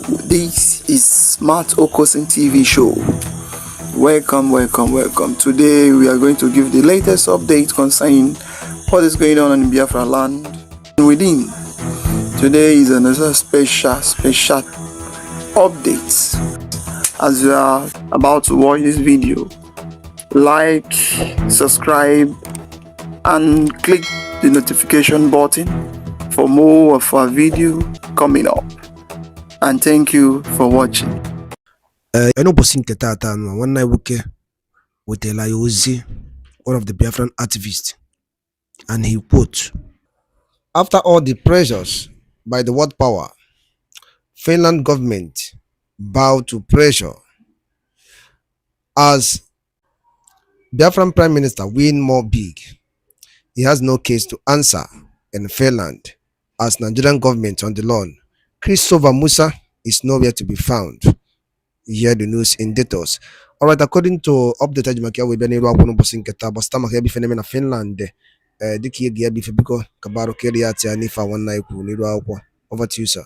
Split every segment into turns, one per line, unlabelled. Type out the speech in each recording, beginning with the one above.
This is Smart Okoson TV show. Welcome. Today we are going to give the latest update concerning what is going on in Biafra land and within. Today is another special update. As you are about to watch this video, like, subscribe, and click the notification button for more of our video coming up. And thank you for watching.
Ụbọchị nke tata nwanne nwoke wetara ya ozi, one of the Biafran activists, and he quote, "After all the pressures by the world power, Finland government bowed to pressure as Biafran Prime Minister win more big. He has no case to answer in Finland as Nigerian government on the lawn. Christopher Musa is nowhere to be found." Hear the news in details. Alright, according to update Jumakia we been able to Bossinketa, but stomach heavy phenomenon Finland. Diki Gabi Fabico, Kabaro Keriati, and Nifa one night. Over to you, sir.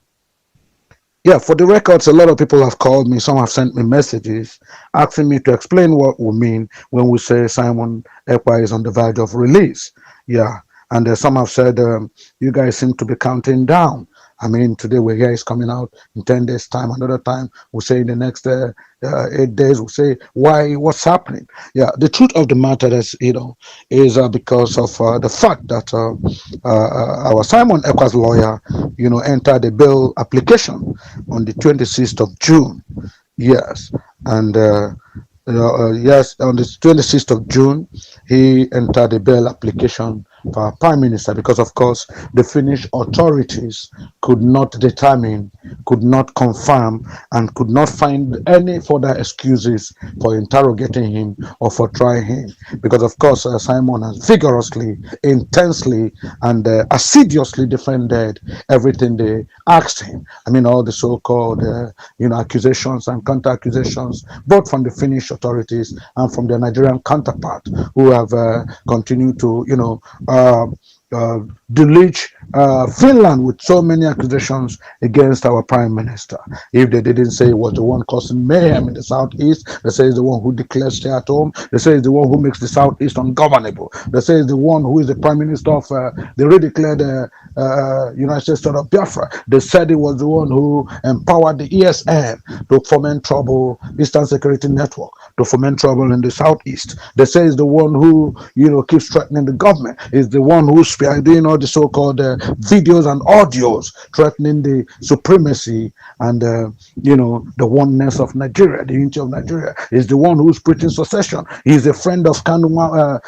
Yeah, for the records, a lot of people have called me. Some have sent me messages asking me to explain what we mean when we say Simon Ekpa is on the verge of release. Yeah, and some have said you guys seem to be counting down. I mean, today we hear he's coming out in 10 days' time. Another time we'll say in the next 8 days. We'll say why, what's happening. Yeah, the truth of the matter is, is because of the fact that our Simon Ekpa's lawyer, entered a bail application on the 26th of June. Yes, and yes, on the 26th of June, he entered a bail application for our Prime Minister because, of course, the Finnish authorities could not determine, could not confirm, and could not find any further excuses for interrogating him or for trying him. Because, of course, Simon has vigorously, intensely, and assiduously defended everything they asked him. I mean, all the so-called, accusations and counter-accusations, both from the Finnish authorities and from their Nigerian counterpart, who have continued to, deluge Finland with so many accusations against our Prime Minister. If they didn't say he was the one causing mayhem in the southeast, they say he's the one who declares stay at home. They say he's the one who makes the southeast ungovernable. They say he's the one who is the Prime Minister of the redeclared United States of Biafra. They said he was the one who empowered the ESN to foment trouble, Eastern Security Network, to foment trouble in the southeast. They say he's the one who, keeps threatening the government. He's the one who's doing all the so-called videos and audios threatening the supremacy and the oneness of Nigeria, the unity of Nigeria. He's the one who's preaching secession. He's a friend of Nnamdi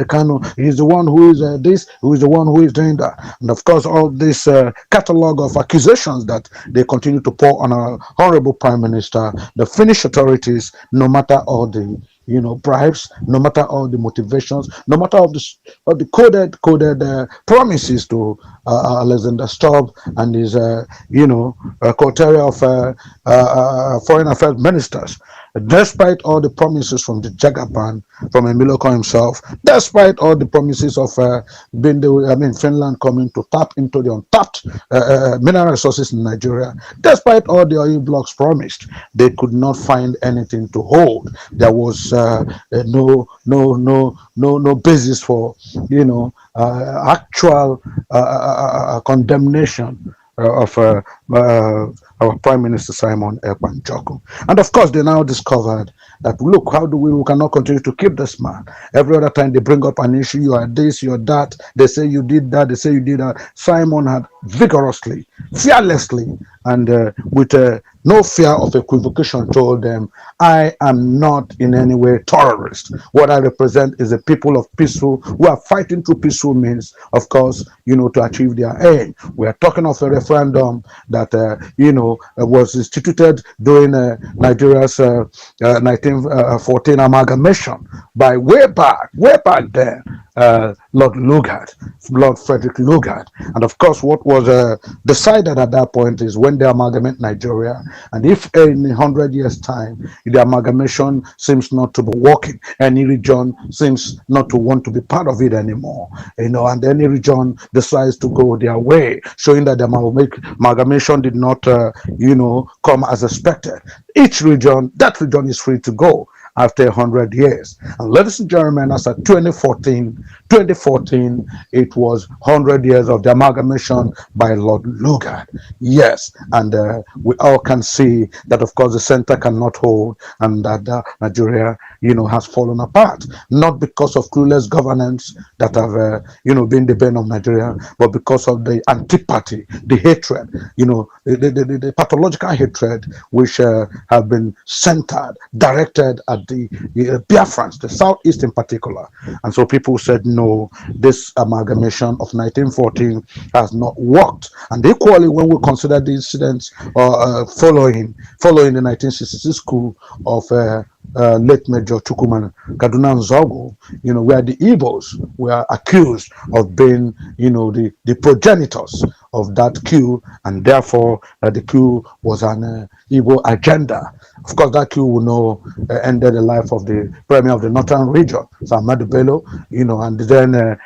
Kanu. He's the one who is this, who is the one who is doing that. And of course, all this catalog of accusations that they continue to pour on our horrible Prime Minister, the Finnish authorities, no matter all the bribes, no matter all the motivations, no matter all the coded promises to Alexander Stubb and his coterie of foreign affairs ministers. Despite all the promises from the Jagaban, from Emiloko himself, despite all the promises of Finland coming to tap into the untapped mineral resources in Nigeria, despite all the oil blocks promised, they could not find anything to hold. There was no basis for actual condemnation of our Prime Minister Simon Ekpa. And of course, they now discovered that, look, we cannot continue to keep this man. Every other time they bring up an issue, you are this, you are that, they say you did that, they say you did that. Simon had vigorously, fearlessly, and with no fear of equivocation told them, I am not in any way terrorist. What I represent is a people of peaceful, who are fighting through peaceful means, of course, to achieve their aim. We are talking of a referendum that, was instituted during Nigeria's 1914 amalgamation by way back then. Lord Lugard, Lord Frederick Lugard. And of course, what was decided at that point is when they amalgamate Nigeria, and if in 100 years' time, the amalgamation seems not to be working, any region seems not to want to be part of it anymore, and any region decides to go their way, showing that the amalgamation did not, come as expected. That region is free to go after 100 years. And ladies and gentlemen, as of 2014, it was 100 years of the amalgamation by Lord Lugard. Yes, and we all can see that, of course, the center cannot hold, and that Nigeria, has fallen apart. Not because of clueless governance that have, been the bane of Nigeria, but because of the antipathy, the hatred, the pathological hatred which have been centered, directed at the Biafrans, the Southeast in particular. And so people said, no, this amalgamation of 1914 has not worked. And equally, when we consider the incidents following the 1966 coup of late Major Chukwuma Kaduna Nzogu, where the Igbos were accused of being, the progenitors of that coup, and therefore the coup was an Igbo agenda. Of course, that coup will know ended the life of the Premier of the Northern Region, Ahmadu Bello, and then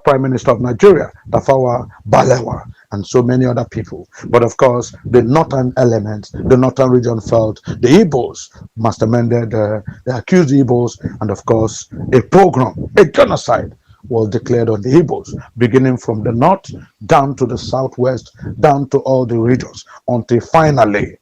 Prime Minister of Nigeria, Tafawa Balewa, and so many other people. But of course, the northern element, the northern region felt the Igbos masterminded, the accused Igbos, and of course, a pogrom, a genocide was declared on the Igbos, beginning from the north down to the southwest, down to all the regions, until finally,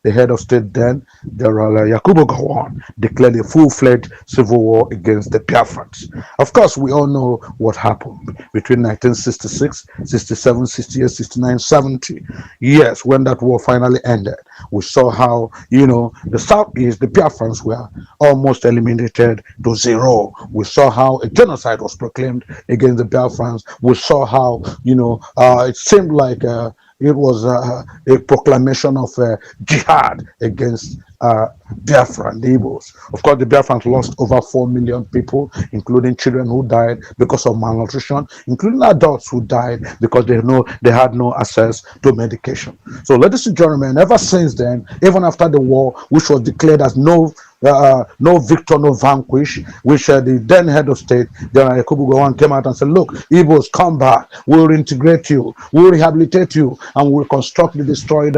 the head of state then, General Yakubu Gowon, declared a full-fledged civil war against the Biafrans. Of course, we all know what happened between 1966, 67, 68, 69, 70. Yes, when that war finally ended, we saw how, the Southeast, the Biafrans were almost eliminated to zero. We saw how a genocide was proclaimed against the Biafrans. We saw how, it seemed like it was a proclamation of jihad against Biafra and the Igbos. Of course, the Biafrans lost over 4 million people, including children who died because of malnutrition, including adults who died because they had no access to medication. So, ladies and gentlemen, ever since then, even after the war, which was declared as no Victor No Vanquish, which the then head of state, General Yakubu Gowon, came out and said, look, Igbos, come back, we'll reintegrate you, we'll rehabilitate you, and we'll construct the destroyed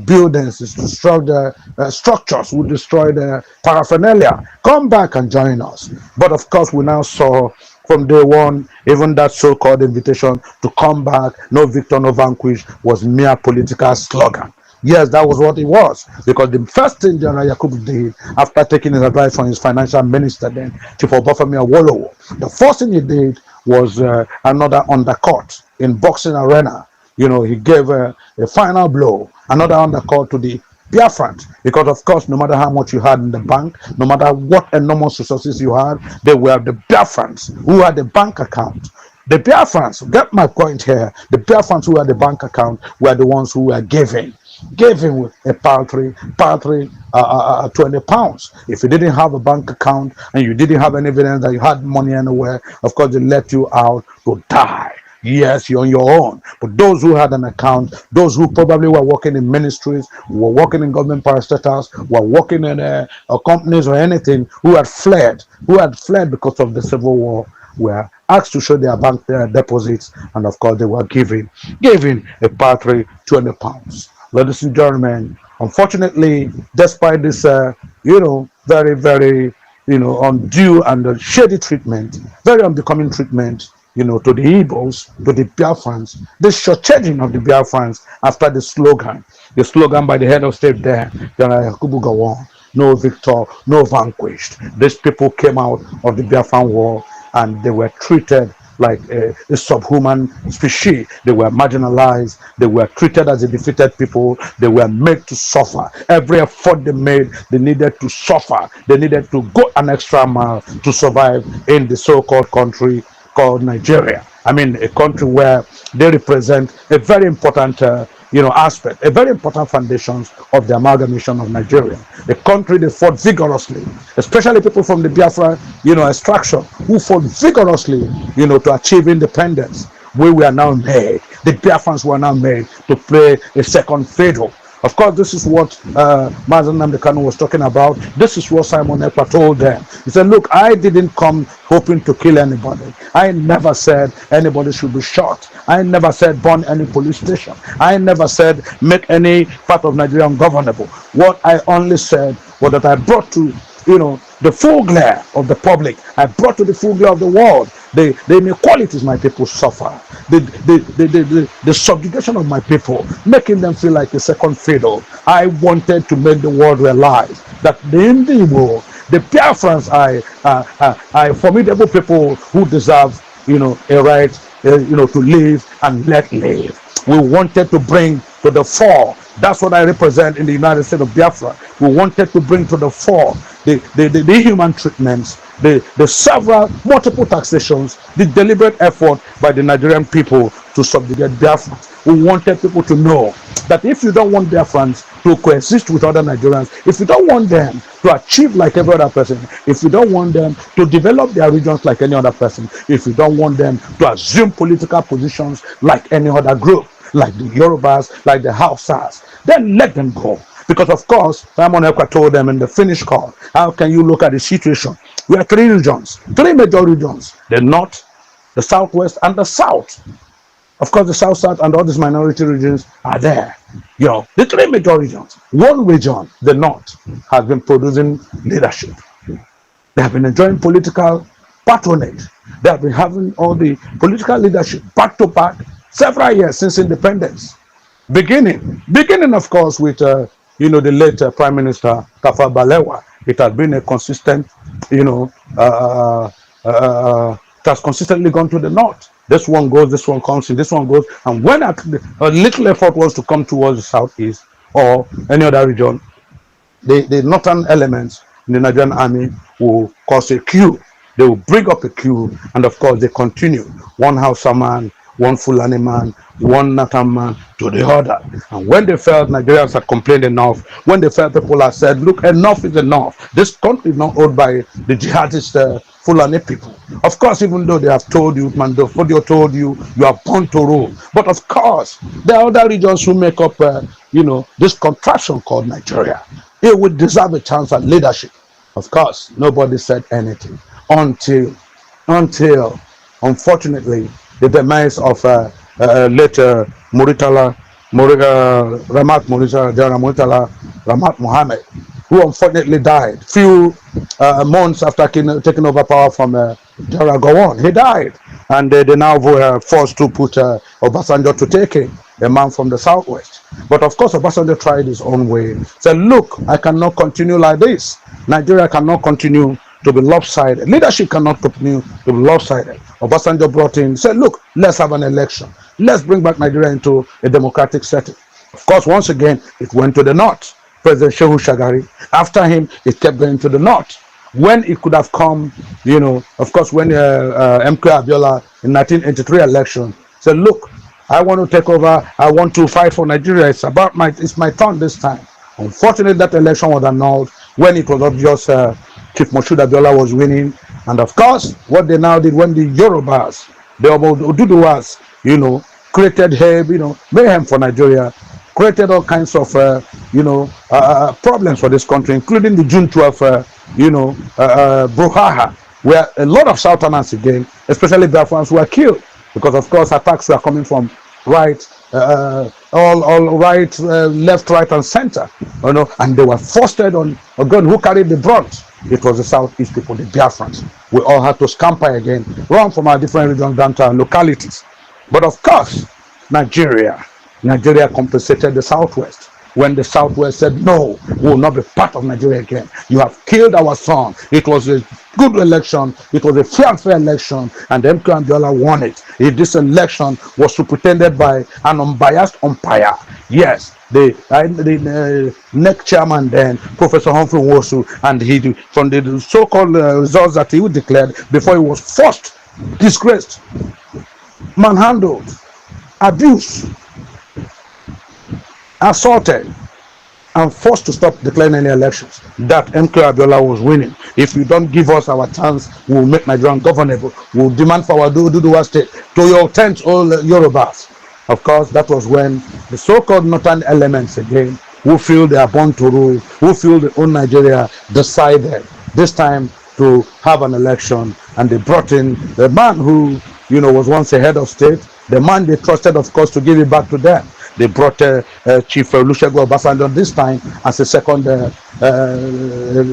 buildings, destroy the structures, we'll destroy the paraphernalia, come back and join us. But of course, we now saw from day one, even that so-called invitation to come back, no Victor, no Vanquish, was mere political slogan. Yes, that was what it was. Because the first thing General Yakubu did, after taking his advice from his financial minister then, Chief Obafemi Awolowo, the first thing he did was another undercut in boxing arena. He gave a final blow, another undercut to the Biafrans, because of course, no matter how much you had in the bank, no matter what enormous resources you had, they were the Biafrans who had the bank account. The Biafrans, get my point here, the Biafrans who had the bank account were the ones who were giving with a paltry 20 pounds. If you didn't have a bank account and you didn't have any evidence that you had money anywhere, of course they let you out to die. Yes, you're on your own. But those who had an account, those who probably were working in ministries, were working in government parastatals, were working in companies or anything, who had fled because of the civil war, were asked to show their bank deposits, and of course they were giving a paltry 20 pounds. Ladies and gentlemen, unfortunately, despite this, very, very, undue and shady treatment, very unbecoming treatment, to the Igbos, to the Biafrans, the shortchanging of the Biafrans after the slogan by the head of state there, General Yakubu Gowon, no Victor, no vanquished. These people came out of the Biafran war and they were treated like a subhuman species. They were marginalized. They were treated as a defeated people. They were made to suffer. Every effort they made, they needed to suffer. They needed to go an extra mile to survive in the so-called country called Nigeria. I mean, a country where they represent a very important aspect, a very important foundations of the amalgamation of Nigeria. The country they fought vigorously, especially people from the Biafra, extraction, who fought vigorously, to achieve independence. We were now made, the Biafrans were now made to play a second fiddle. Of course, this is what Mazen Namdekanu was talking about. This is what Simon Ekpa told them. He said, look, I didn't come hoping to kill anybody. I never said anybody should be shot. I never said burn any police station. I never said make any part of Nigeria ungovernable. What I only said was that I brought to, the full glare of the public. I brought to the full glare of the world the inequalities my people suffer, the subjugation of my people, making them feel like a second fiddle. I wanted to make the world realize that the Igbo, the Biafrans are formidable people who deserve, a right, to live and let live. We wanted to bring to the fore. That's what I represent in the United States of Biafra. We wanted to bring to the fore the human treatments, the several multiple taxations, the deliberate effort by the Nigerian people to subjugate Biafra. We wanted people to know that if you don't want Biafrans to coexist with other Nigerians, if you don't want them to achieve like every other person, if you don't want them to develop their regions like any other person, if you don't want them to assume political positions like any other group, like the Yorubas, like the Hausas, then let them go. Because of course, Simon Ekpa told them in the Finnish call, how can you look at the situation? We have three regions, three major regions, the north, the southwest, and the south. Of course, the south and all these minority regions are there. The three major regions. One region, the north, has been producing leadership. They have been enjoying political patronage. They have been having all the political leadership back to back several years since independence. Beginning of course, with the late Prime Minister Tafawa Balewa. It has been a consistent, it has consistently gone to the north. This one goes, this one comes in, this one goes, and when a little effort was to come towards the southeast or any other region, the northern elements in the Nigerian army will cause a queue. They will bring up a queue, and of course they continue. One Hausa man, one Fulani man, one Natal man to the other. And when they felt Nigerians had complained enough, when they felt people had said, look, enough is enough. This country is not owned by the jihadist Fulani people. Of course, even though they have told you, Mandofodio told you, you are born to rule. But of course, there are other regions who make up, this contraption called Nigeria. It would deserve a chance at leadership. Of course, nobody said anything until, unfortunately, the demise of late General Muritala Ramat Mohammed, who unfortunately died few months after taking over power from General Gowon. He died, and they now were forced to put Obasanjo to take him, a man from the southwest. But of course, Obasanjo tried his own way. Said, look, I cannot continue like this. Nigeria cannot continue to be lopsided. Leadership cannot continue to be lopsided. Obasanjo brought in, said, look, let's have an election. Let's bring back Nigeria into a democratic setting. Of course, once again, it went to the north. President Shehu Shagari. After him, it kept going to the north. When it could have come, of course, when MK Abiola in 1983 election said, look, I want to take over. I want to fight for Nigeria. It's my turn this time. Unfortunately, that election was annulled when it was obvious Chief Moshood Abiola was winning. And of course, what they now did when the Yorubas, the Oduduwas, created mayhem for Nigeria, created all kinds of problems for this country, including the June 12th brouhaha, where a lot of Southerners again, especially Biafrans, were killed because of course attacks were coming from right, all right, left, right, and center, and they were foisted on again. Who carried the brunt? It was the southeast people, the Biafrans. We all had to scamper again, run from our different regions down to our localities. But of course, Nigeria compensated the southwest. When the southwest said, no, we will not be part of Nigeria again. You have killed our son. It was a good election. It was a fair and fair election. And MK Abiola won it. This election was superintended by an unbiased umpire. Yes, the NEC chairman then, Professor Humphrey Nwosu, and he, from the so-called results that he declared before he was forced, disgraced, manhandled, abused, assaulted, and forced to stop declaring any elections, that MK Abiola was winning. If you don't give us our chance, we'll make Nigerian governable. We'll demand for our Duduwa state to your tent, all Yorubas. Of course, that was when the so-called northern elements again, who feel they are born to rule, who feel they own Nigeria, decided this time to have an election, and they brought in the man who, was once a head of state, the man they trusted, of course, to give it back to them. They brought Chief Olusegun Obasanjo this time as a second,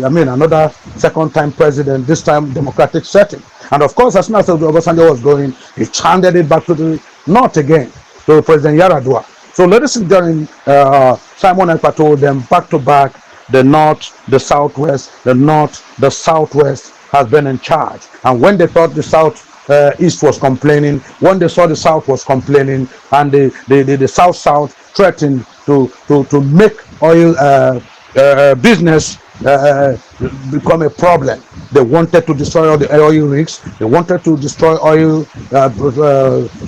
another second-time president, this time democratic setting. And of course, as soon as Obasanjo was going, he handed it back to the north again, to President Yaradua. So ladies and gentlemen, Simon Ekpa told them back to back, the north, the southwest, the north, the southwest has been in charge. And when they thought the south east was complaining, when they saw the south was complaining, and the south threatened to make oil business become a problem. They wanted to destroy all the oil rigs. They wanted to destroy oil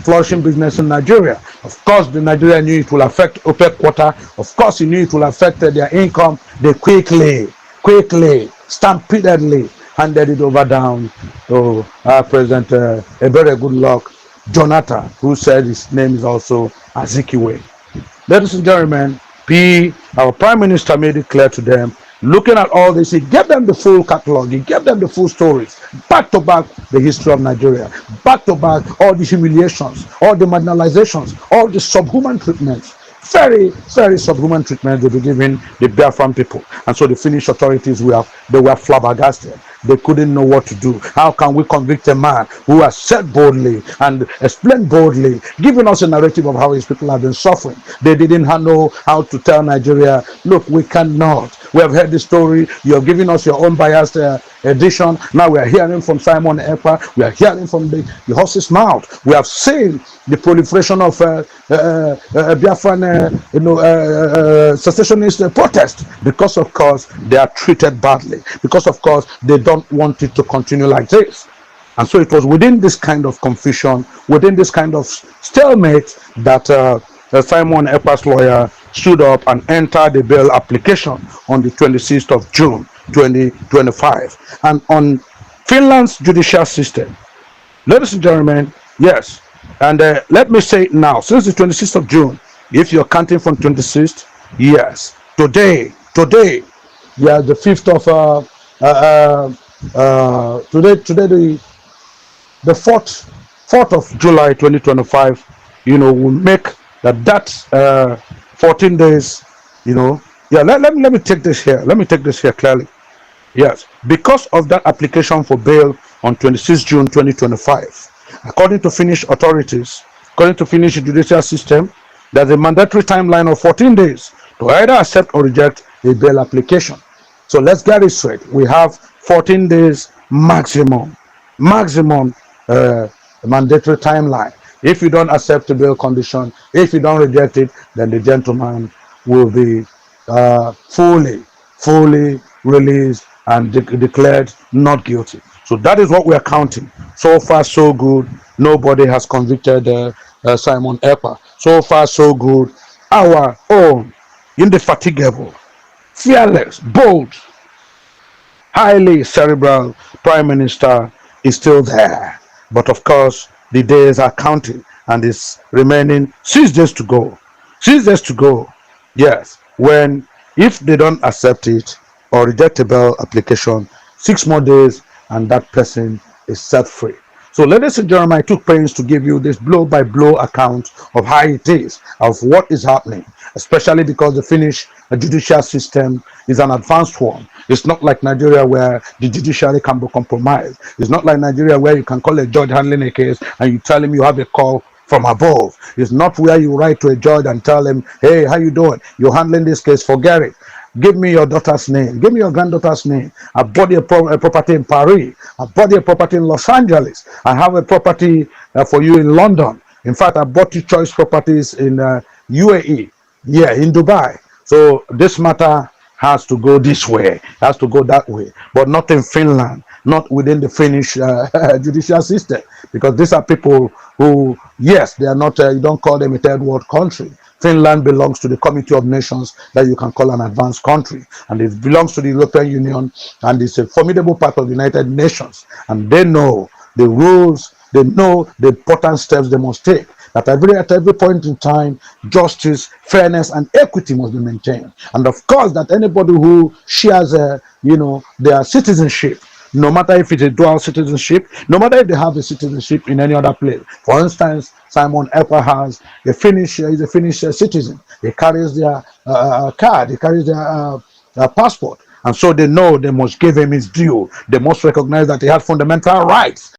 flourishing business in Nigeria. Of course, the Nigeria knew it will affect OPEC quota. Of course, he knew it will affect their income. They quickly, stampededly handed it over down to President a very good luck, Jonathan, who said his name is also Azikiwe. Ladies and gentlemen, our Prime Minister made it clear to them, looking at all this, he gave them the full catalog, he gave them the full stories, back to back the history of Nigeria, back to back all the humiliations, all the marginalizations, all the subhuman treatments. Very, very subhuman treatment they were giving the Biafran people. And so the Finnish authorities they were flabbergasted. They couldn't know what to do. How can we convict a man who has said boldly and explained boldly, giving us a narrative of how his people have been suffering? They didn't know how to tell Nigeria, look, we cannot. We have heard the story. You have given us your own biased edition. Now we are hearing from Simon Ekpa. We are hearing from the horse's mouth. We have seen the proliferation of Biafran secessionist protest, because of course they are treated badly, because of course they don't want it to continue like this. And so it was within this kind of confusion, within this kind of stalemate, that Simon Ekpa's lawyer stood up and entered the bail application on the 26th of June 2025. And on Finland's judicial system, ladies and gentlemen, yes, and let me say it now, since the 26th of June, if you're counting from 26th, yes, today, yeah, the 5th of today the 4th of July 2025, will make that 14 days, yeah, let me take this here clearly. Yes, because of that application for bail on 26 June 2025, according to Finnish authorities, according to Finnish judicial system, there's a mandatory timeline of 14 days to either accept or reject a bail application. So let's get it straight. We have 14 days maximum mandatory timeline. If you don't accept the bail condition, if you don't reject it, then the gentleman will be fully released and declared not guilty. So that is what we are counting. So far, so good. Nobody has convicted Simon Ekpa. So far, so good. Our own indefatigable, fearless, bold, highly cerebral Prime Minister is still there. But of course, the days are counting, and it's remaining 6 days to go. 6 days to go. Yes. When, if they don't accept it or reject a bail application, 6 more days, and that person is set free. So ladies and gentlemen, I took pains to give you this blow-by-blow account of how it is, of what is happening, especially because the Finnish judicial system is an advanced one. It's not like Nigeria where the judiciary can be compromised. It's not like Nigeria where you can call a judge handling a case and you tell him you have a call from above. It's not where you write to a judge and tell him, hey, how you doing? You're handling this case, forget it. Give me your daughter's name. Give me your granddaughter's name. I bought a property in Paris. I bought a property in Los Angeles. I have a property for you in London. In fact, I bought 2 choice properties in UAE. Yeah, in Dubai. So this matter has to go this way, has to go that way, but not in Finland, not within the Finnish judicial system, because these are people who, yes, they are not, you don't call them a third world country. Finland belongs to the Committee of Nations that you can call an advanced country, and it belongs to the European Union, and it's a formidable part of the United Nations, and they know the rules, they know the important steps they must take. That at every point in time, justice, fairness, and equity must be maintained. And of course, that anybody who shares, their citizenship, no matter if it's a dual citizenship, no matter if they have a citizenship in any other place. For instance, Simon Ekpa has is a Finnish citizen. He carries their card, he carries their passport. And so they know they must give him his due. They must recognize that he has fundamental rights